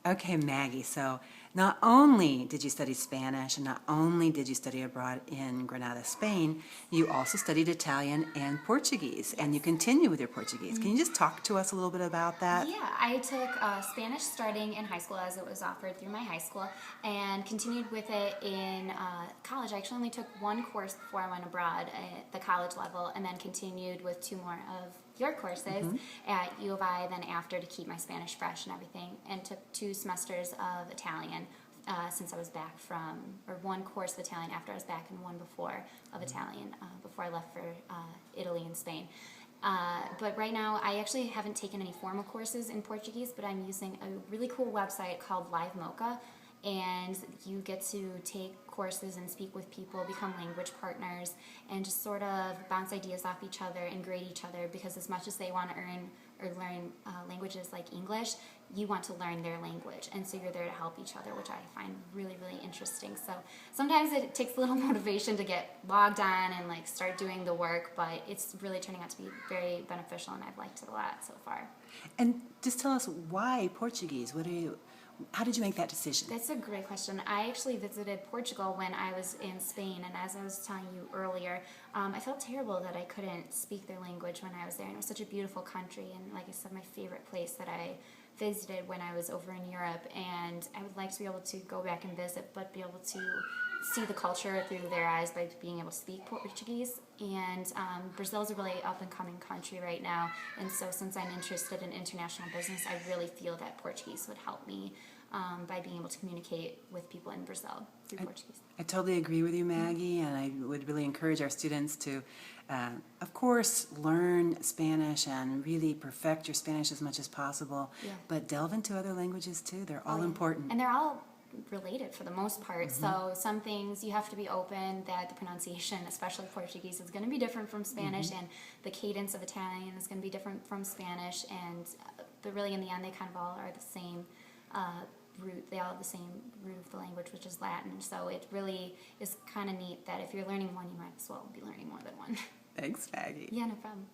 Okay, Maggie, so not only did you study Spanish and not only did you study abroad in Granada, Spain, you also studied Italian and Portuguese, and you continue with your Portuguese. Can you just talk to us a little bit about that? Yeah, I took Spanish starting in high school as it was offered through my high school and continued with it in college. I actually only took one course before I went abroad at the college level and then continued with two more of your courses at U of I then after to keep my Spanish fresh and everything, and took 2 semesters of Italian since I was back from, or one course of Italian after I was back and one before of Italian before I left for Italy and Spain. But right now, I actually haven't taken any formal courses in Portuguese, but I'm using a really cool website called Live Mocha, and you get to take courses and speak with people, become language partners, and just sort of bounce ideas off each other and grade each other, because as much as they want to earn or learn languages like English, you want to learn their language, and so you're there to help each other, which I find really, really interesting. So sometimes it takes a little motivation to get logged on and like start doing the work, but it's really turning out to be very beneficial, and I've liked it a lot so far. And just tell us why Portuguese? How did you make that decision? That's a great question. I actually visited Portugal when I was in Spain, and as I was telling you earlier, I felt terrible that I couldn't speak their language when I was there, and it was such a beautiful country, and like I said, my favorite place that I visited when I was over in Europe, and I would like to be able to go back and visit, but be able to see the culture through their eyes by being able to speak Portuguese. And Brazil's a really up-and-coming country right now, and so since I'm interested in international business, I really feel that Portuguese would help me by being able to communicate with people in Brazil through Portuguese. I totally agree with you, Maggie, and I would really encourage our students to, of course, learn Spanish and really perfect your Spanish as much as possible, but delve into other languages too. They're all important. And they're all related for the most part. So some things you have to be open that the pronunciation, especially Portuguese, is going to be different from Spanish, and the cadence of Italian is going to be different from Spanish, and but really in the end they kind of all are the same root. They all have the same root of the language, which is Latin. So it really is kind of neat that if you're learning one, you might as well be learning more than one. Thanks, Maggie. Yeah, no problem.